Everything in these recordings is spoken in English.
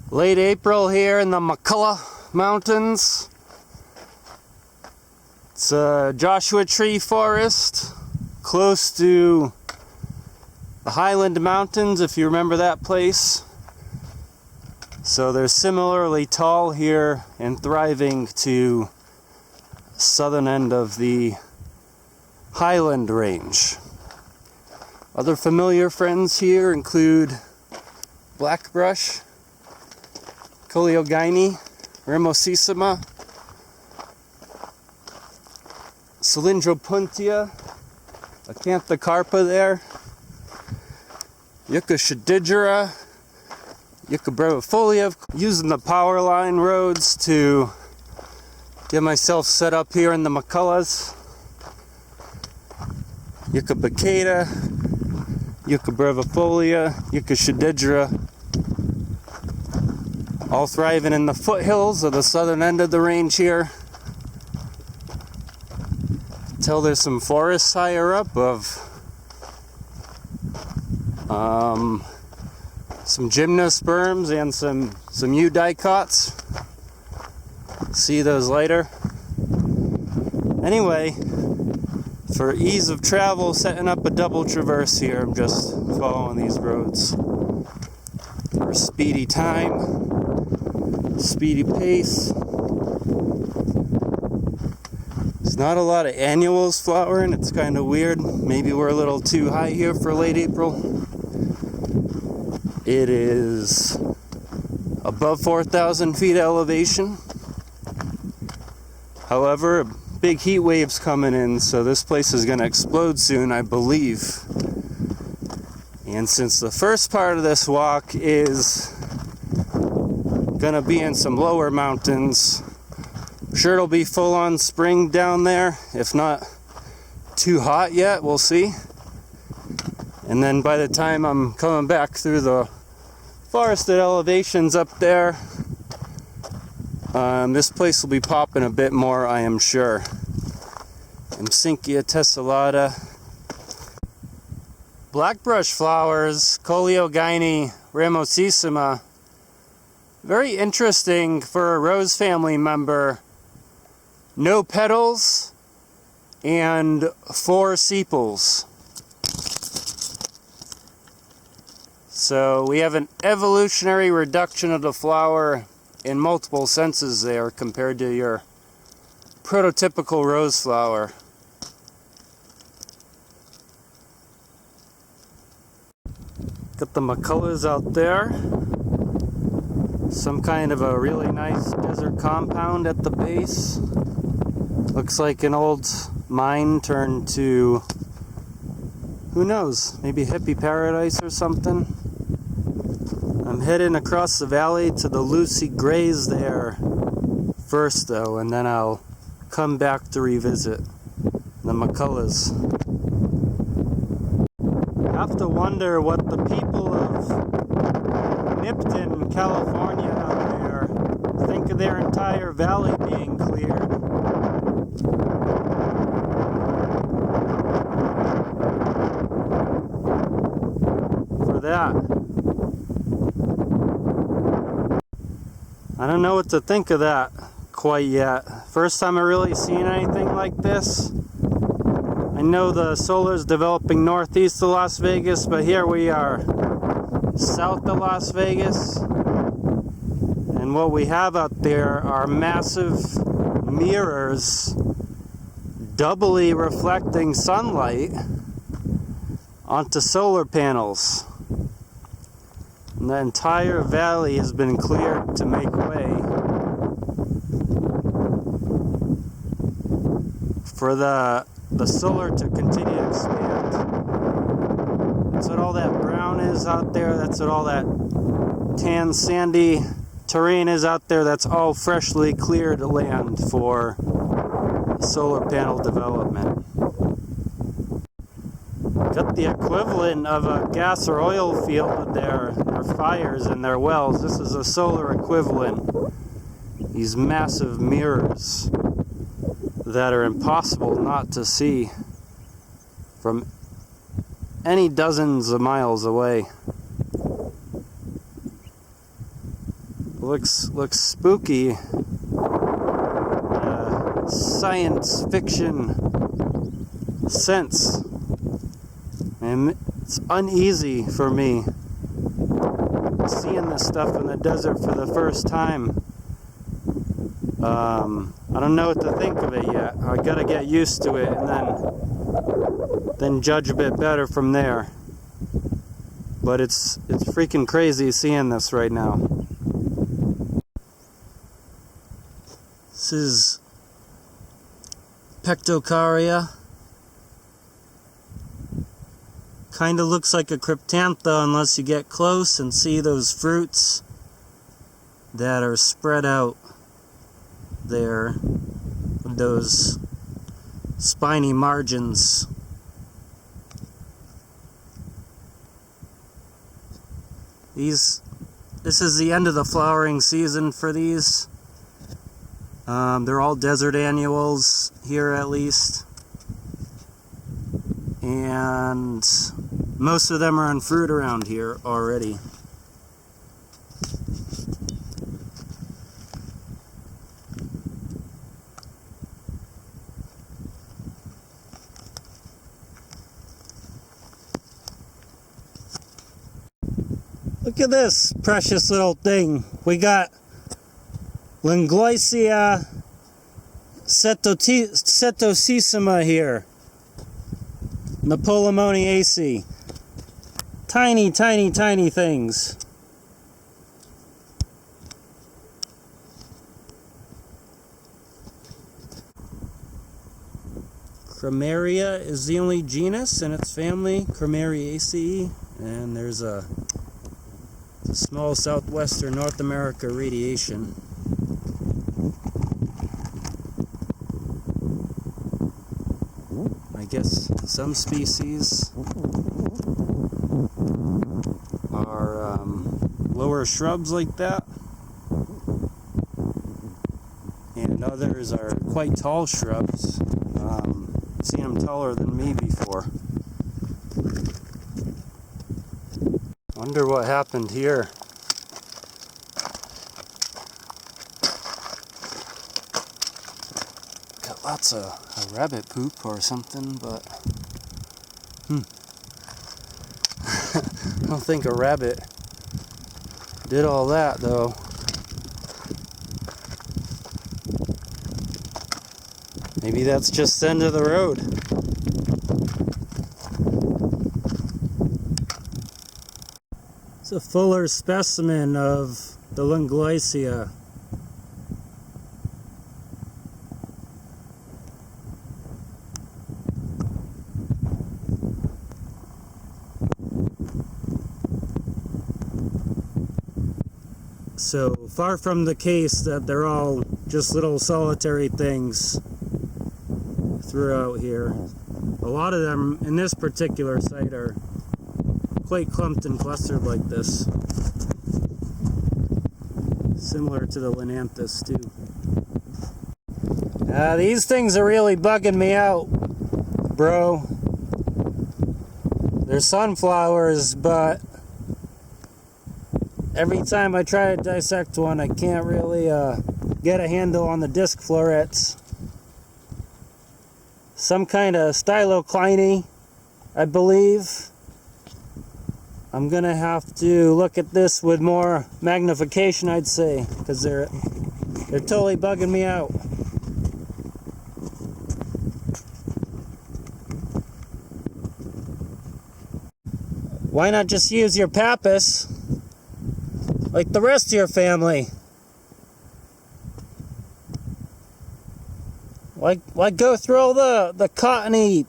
Late April here in the McCullough Mountains. It's a Joshua Tree Forest close to the Highland Mountains, if you remember that place. So they're similarly tall here and thriving to the southern end of the Highland Range. Other familiar friends here include blackbrush, Langloisia, Ramosissima, Cylindropuntia, Acanthocarpa there, Yucca shedidera, Yucca brevifolia. Using the power line roads to get myself set up here in the McCulloughs. Yucca baccata, Yucca brevifolia, Yucca shedidera, all thriving in the foothills of the southern end of the range here. Until there's some forests higher up of some gymnosperms and some eudicots. See those later. Anyway, for ease of travel, setting up a double traverse here. I'm just following these roads for speedy time, speedy pace. There's not a lot of annuals flowering. It's kind of weird. Maybe we're a little too high here for late April. It is above 4,000 feet elevation. However, a big heat wave's coming in, so this place is going to explode soon, I believe. And since the first part of this walk is going to be in some lower mountains, I'm sure it'll be full on spring down there, if not too hot yet, we'll see. And then by the time I'm coming back through the forested elevations up there, this place will be popping a bit more, I am sure. Amsynchia tessellata. Blackbrush flowers, Langloisia, Ramosissima. Very interesting for a rose family member. No petals and 4 sepals. So we have an evolutionary reduction of the flower in multiple senses there compared to your prototypical rose flower. Got the McCulloughs out there. Some kind of a really nice desert compound at the base. Looks like an old mine turned to, who knows, maybe hippie paradise or something. I'm heading across the valley to the Lucy Grays there first though, and then I'll come back to revisit the McCulloughs. I have to wonder what the people of Nipton, California out there think of their entire valley being cleared. For that, I don't know what to think of that quite yet. First time I really seen anything like this. I know the solar's developing northeast of Las Vegas, but here we are south of Las Vegas. And what we have out there are massive mirrors doubly reflecting sunlight onto solar panels. And the entire valley has been cleared to make way for the solar to continue to expand. That's what all that brown is out there. That's what all that tan, sandy terrain is out there. That's all freshly cleared land for solar panel development. Got the equivalent of a gas or oil field with their fires and their wells. This is a solar equivalent. These massive mirrors that are impossible not to see from any dozens of miles away. Looks spooky. Science fiction sense. And it's uneasy for me seeing this stuff in the desert for the first time. I don't know what to think of it yet. I gotta get used to it and then judge a bit better from there. But it's freaking crazy seeing this right now. This is Pectocaria. Kinda looks like a cryptantha unless you get close and see those fruits that are spread out there with those spiny margins. This is the end of the flowering season for these. They're all desert annuals here at least. And most of them are on fruit around here already. Look at this precious little thing. We got Langloisia setosissima here. Napoleoniaceae. Tiny, tiny, tiny things. Chromaria is the only genus in its family, Chromariaceae, and there's a small southwestern North America radiation. I guess some species are lower shrubs like that, and others are quite tall shrubs. I've seen them taller than me before. Wonder what happened here. Got lots of rabbit poop or something, but I don't think a rabbit did all that though. Maybe that's just the end of the road. It's a fuller specimen of the Langloisia. So far from the case that they're all just little solitary things throughout here. A lot of them in this particular site are quite clumped and clustered like this. Similar to the Linanthus too. These things are really bugging me out, bro. They're sunflowers, but every time I try to dissect one, I can't really get a handle on the disc florets. Some kind of stylocline, I believe. I'm gonna have to look at this with more magnification, I'd say, because they're totally bugging me out. Why not just use your pappus like the rest of your family? Why go through all the cottony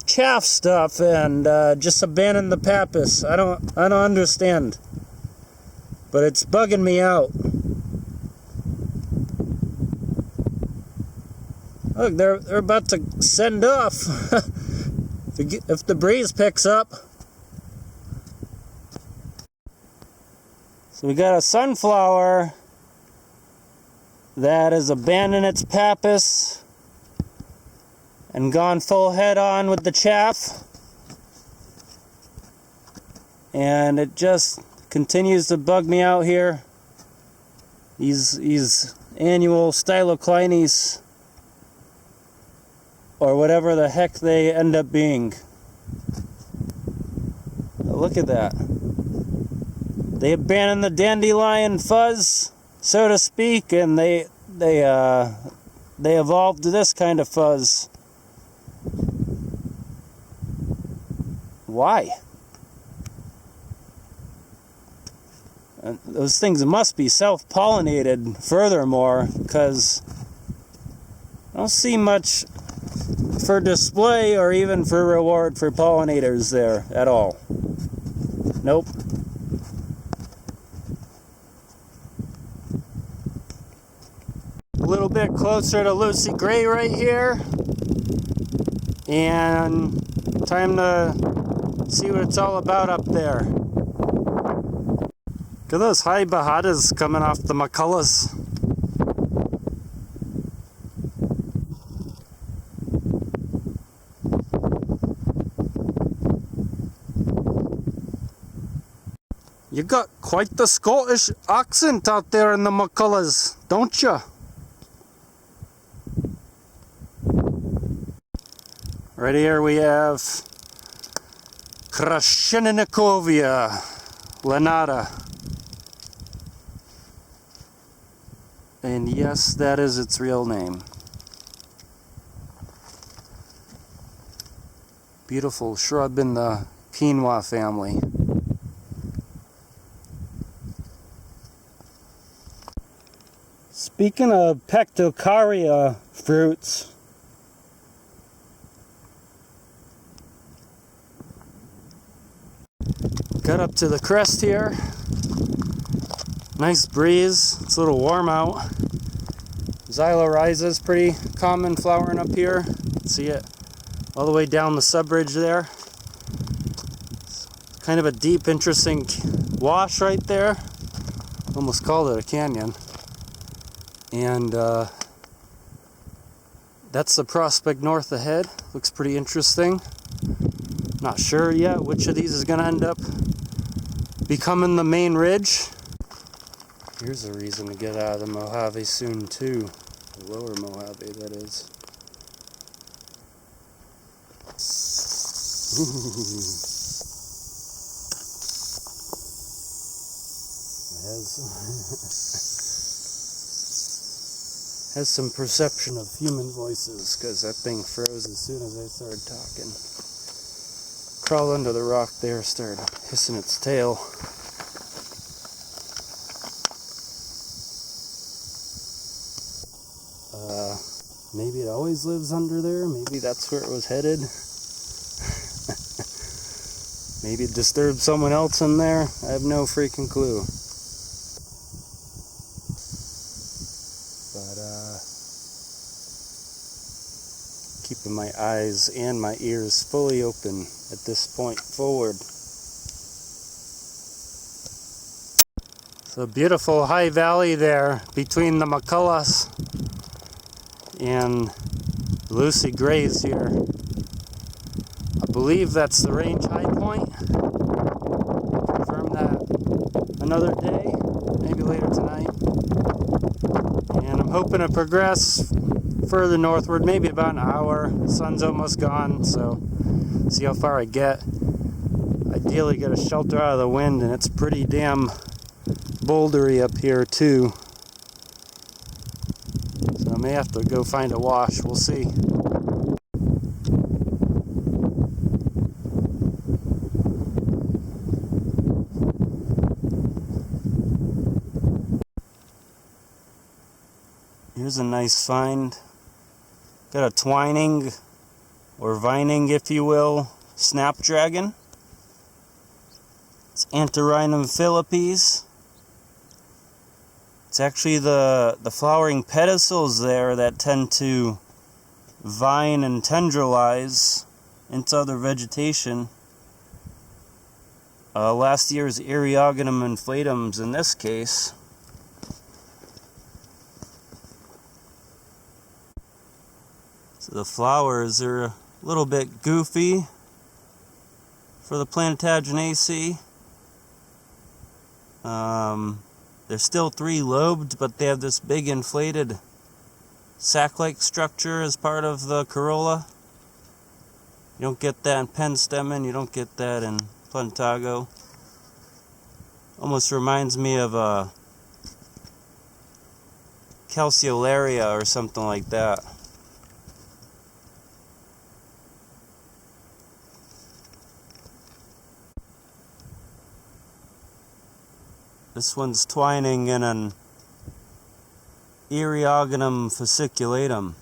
chaff stuff and just abandon the pappus? I don't understand, but it's bugging me out. Look, they're about to send off if the breeze picks up. So we got a sunflower that has abandoned its pappus and gone full head on with the chaff, and it just continues to bug me out here. these annual styloclines, or whatever the heck they end up being. Look at that. They abandoned the dandelion fuzz, so to speak, and they evolved to this kind of fuzz. Why? And those things must be self-pollinated furthermore, because I don't see much for display or even for reward for pollinators there at all. Nope. A little bit closer to Lucy Gray right here, and time to see what it's all about up there. Look at those high bajadas coming off the McCullochs. You got quite the Scottish accent out there in the McCullochs, don't you? Right here we have Krasheninikovia lanata. And yes, that is its real name. Beautiful shrub in the quinoa family. Speaking of Pectocaria fruits, got up to the crest here. Nice breeze. It's a little warm out. Xylorhiza is pretty common flowering up here. See it all the way down the subbridge there. It's kind of a deep, interesting wash right there. Almost called it a canyon. And that's the prospect north ahead. Looks pretty interesting. Not sure yet which of these is going to end up becoming the main ridge. Here's a reason to get out of the Mojave soon too. The lower Mojave, that is. Ooh. Has some perception of human voices, because that thing froze as soon as I started talking. Crawled under the rock there, started hissing its tail. Maybe it always lives under there. Maybe that's where it was headed. Maybe it disturbed someone else in there. I have no freaking clue. But keeping my eyes and my ears fully open at this point forward. So beautiful high valley there between the McCullochs and Lucy Gray's here. I believe that's the range high point. Confirm that another day, maybe later tonight. And I'm hoping to progress further northward, maybe about an hour. The sun's almost gone, so see how far I get. Ideally get a shelter out of the wind, and it's pretty damn bouldery up here too. So I may have to go find a wash, we'll see. Here's a nice find. Got a twining, or vining if you will, snapdragon. It's Antirrhinum philippes. It's actually the flowering pedicels there that tend to vine and tendrilize into other vegetation. Last year's Eriogonum inflatums in this case. So the flowers are a little bit goofy for the Plantagenaceae. They're still three-lobed, but they have this big inflated sac-like structure as part of the corolla. You don't get that in penstemon, you don't get that in Plantago. Almost reminds me of a calceolaria or something like that. This one's twining in an Eriogonum fasciculatum.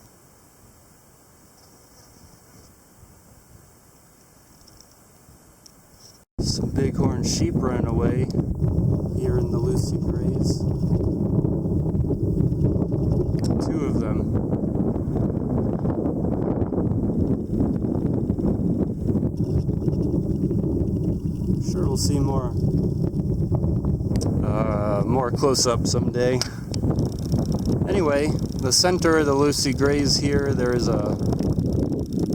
Some bighorn sheep running away here in the Lucy Grays. Two of them. Sure we'll see more close-up someday. Anyway, the center of the Lucy Grays here, there is a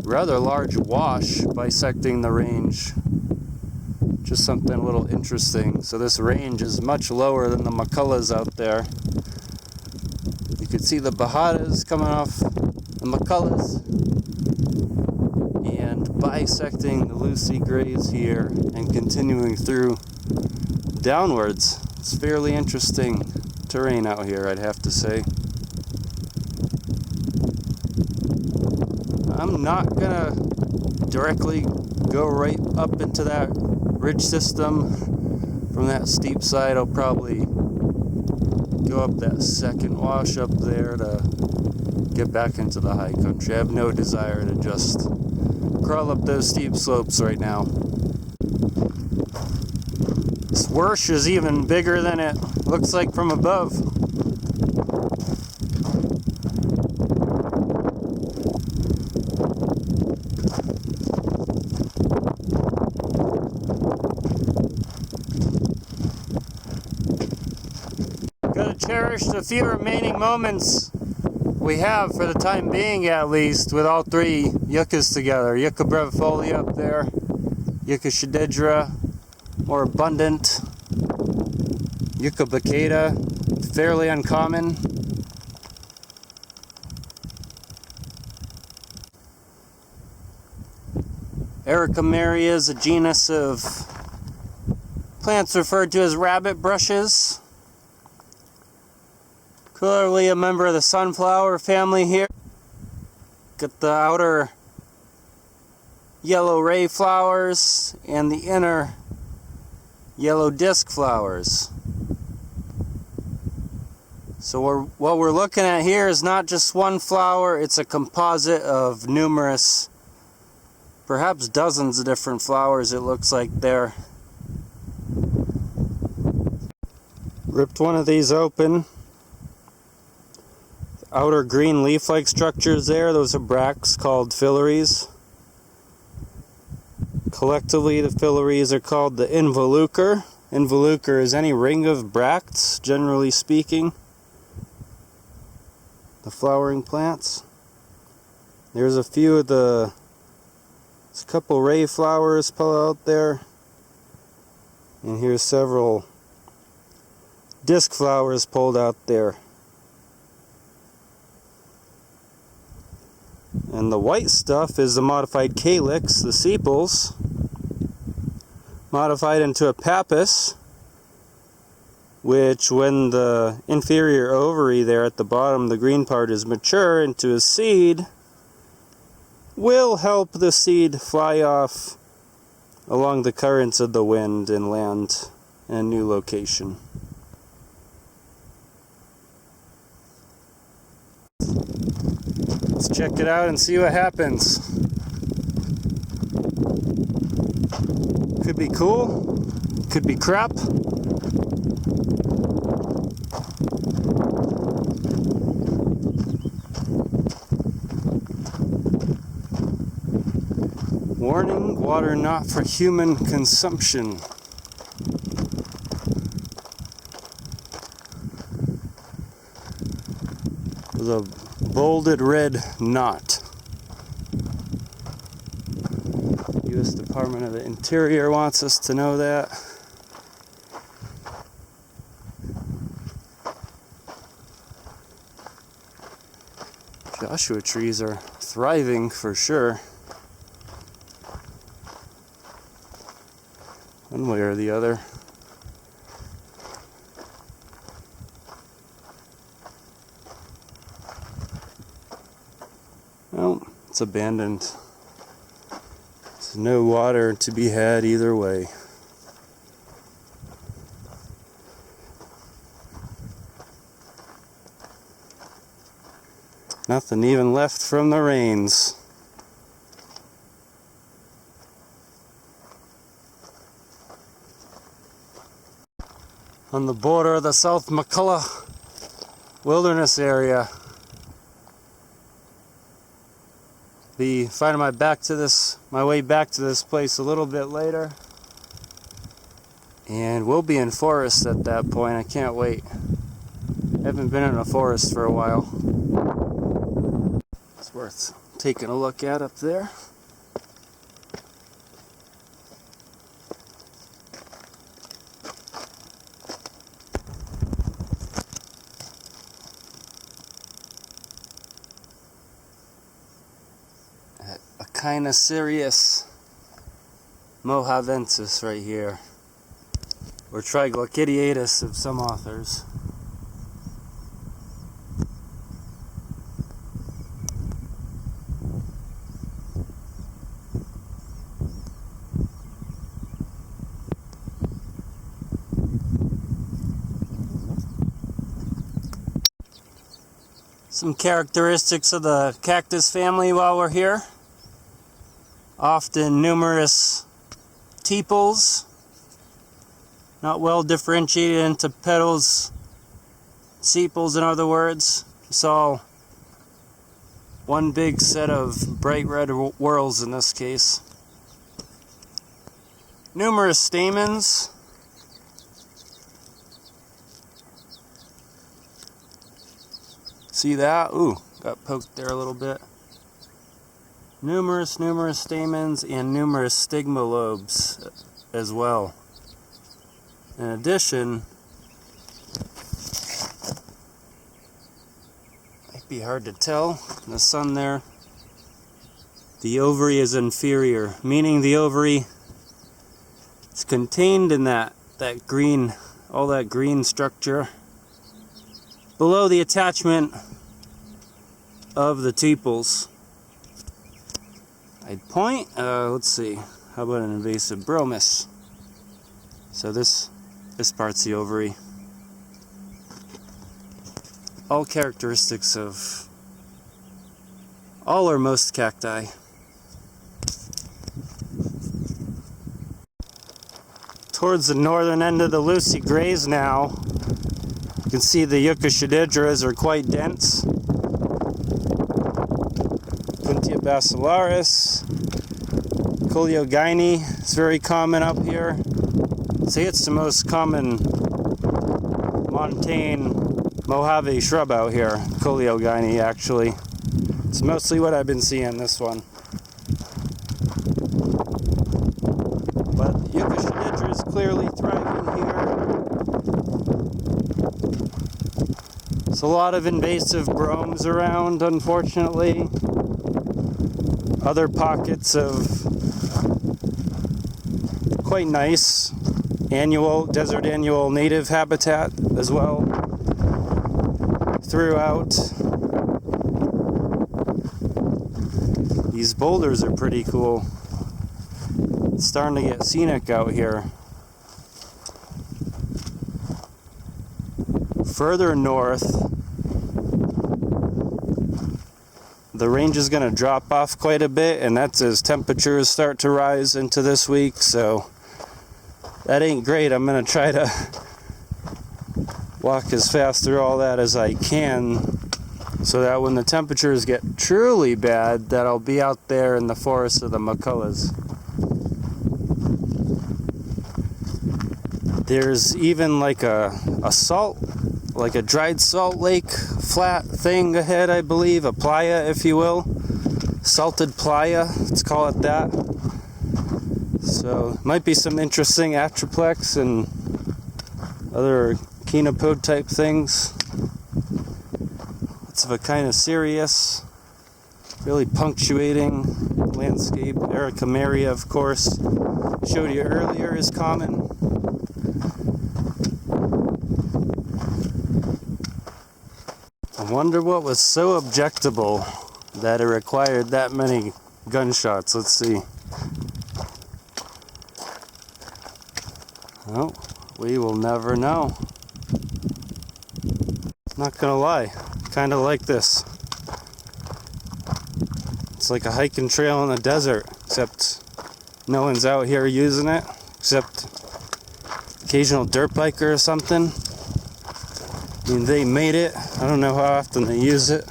rather large wash bisecting the range. Just something a little interesting. So this range is much lower than the McCullochs out there. You could see the Bajadas coming off the McCullochs and bisecting the Lucy Grays here and continuing through downwards. It's fairly interesting terrain out here, I'd have to say. I'm not gonna directly go right up into that ridge system from that steep side. I'll probably go up that second wash up there to get back into the high country. I have no desire to just crawl up those steep slopes right now. This Wersch is even bigger than it looks like from above. Gotta cherish the few remaining moments we have, for the time being at least, with all three yuccas together. Yucca brevifolia up there, Yucca shedidra, more abundant, Yucca baccata, fairly uncommon. Ericomeria is a genus of plants referred to as rabbit brushes. Clearly a member of the sunflower family here. Got the outer yellow ray flowers and the inner yellow disc flowers. So what we're looking at here is not just one flower, it's a composite of numerous, perhaps dozens of different flowers, it looks like there. Ripped one of these open. Outer green leaf-like structures there, those are bracts called phyllaries. Collectively, the phyllaries are called the involucre. Involucre is any ring of bracts, generally speaking. The flowering plants. There's a few of there's a couple ray flowers pull out there. And here's several disc flowers pulled out there. And the white stuff is the modified calyx, the sepals, modified into a pappus, which when the inferior ovary there at the bottom, the green part, is mature into a seed, will help the seed fly off along the currents of the wind and land in a new location. Let's check it out and see what happens. Could be cool, could be crap. Warning, water not for human consumption. With a bolded red knot. U.S. Department of the Interior wants us to know that. Joshua trees are thriving for sure. One way or the other. Well, it's abandoned. There's no water to be had either way. Nothing even left from the rains. On the border of the South McCullough Wilderness area. Be finding my way back to this place a little bit later. And we'll be in forest at that point. I can't wait. Haven't been in a forest for a while. It's worth taking a look at up there. A kind of serious Mojavensis right here, or Triglochidiatus of some authors. Some characteristics of the cactus family while we're here. Often numerous tepals, not well differentiated into petals, sepals in other words. It's all one big set of bright red whorls in this case. Numerous stamens. See that? Ooh, got poked there a little bit. Numerous stamens and numerous stigma lobes as well. In addition, might be hard to tell in the sun there, the ovary is inferior, meaning the ovary is contained in that green, all that green structure below the attachment of the tepals. I'd point, let's see, how about an invasive bromus? So this part's the ovary. All characteristics of all or most cacti. Towards the northern end of the Lucy Grays now, you can see the Euchachididras are quite dense. Puntia basilaris, Coleogyne is very common up here. I'd say it's the most common montane Mojave shrub out here, Coleogyne actually. It's mostly what I've been seeing, this one. But Euchachididra is clearly thriving here. There's a lot of invasive bromes around, unfortunately. Other pockets of quite nice desert annual native habitat as well throughout. These boulders are pretty cool. It's starting to get scenic out here. Further north, the range is going to drop off quite a bit, and that's as temperatures start to rise into this week, so that ain't great. I'm going to try to walk as fast through all that as I can, so that when the temperatures get truly bad, that I'll be out there in the forest of the McCulloughs. There's even like a dried salt lake flat thing ahead, I believe, a playa, if you will. Salted playa, let's call it that. So, might be some interesting Atroplex and other Chenopode type things. It's of a kind of serious Really punctuating the landscape. Erica Maria, of course, I showed you earlier, is common. I wonder what was so objectable that it required that many gunshots. Let's see. Oh, we will never know. Not gonna lie, kind of like this. It's like a hiking trail in the desert, except no one's out here using it, except occasional dirt biker or something. I mean, they made it. I don't know how often they use it.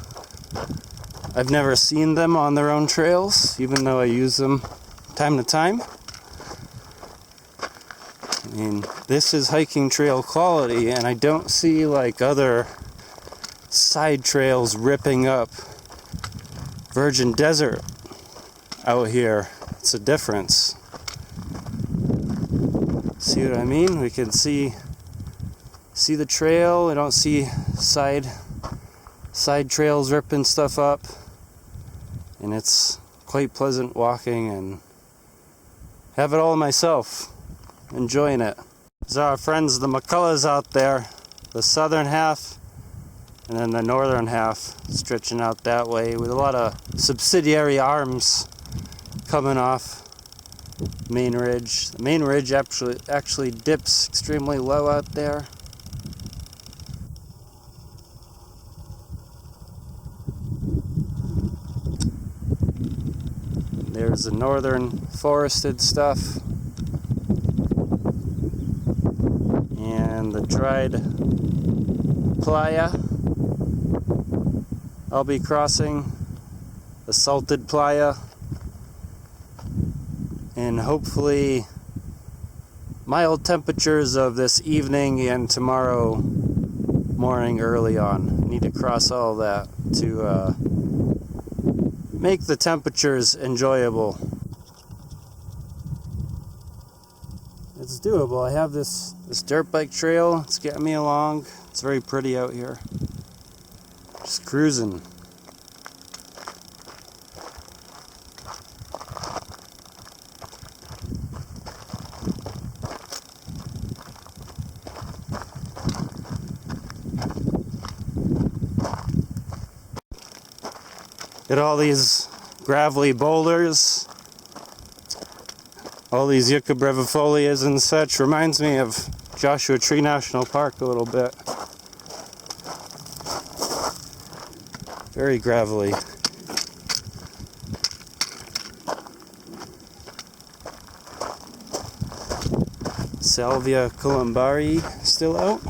I've never seen them on their own trails, even though I use them time to time. I mean, this is hiking trail quality, and I don't see like other side trails ripping up virgin desert out here. It's a difference. See what I mean? We can see the trail. We don't see side trails ripping stuff up, and it's quite pleasant walking, and have it all myself, enjoying it. These are our friends the McCulloughs out there, the southern half and then the northern half stretching out that way, with a lot of subsidiary arms coming off main ridge. The main ridge actually dips extremely low out there. There's the northern forested stuff and the dried playa. I'll be crossing the salted playa, and hopefully mild temperatures of this evening and tomorrow morning early on. I need to cross all that to make the temperatures enjoyable. It's doable. I have this dirt bike trail. It's getting me along. It's very pretty out here. Just cruising. Get all these gravelly boulders, all these yucca brevifolias and such. Reminds me of Joshua Tree National Park a little bit. Very gravelly. Salvia columbari still out.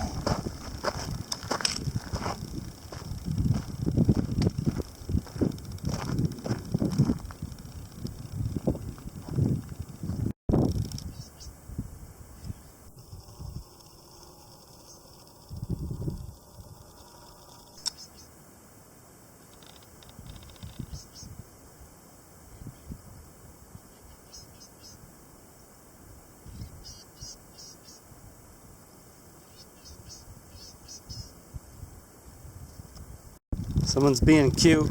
Someone's being cute.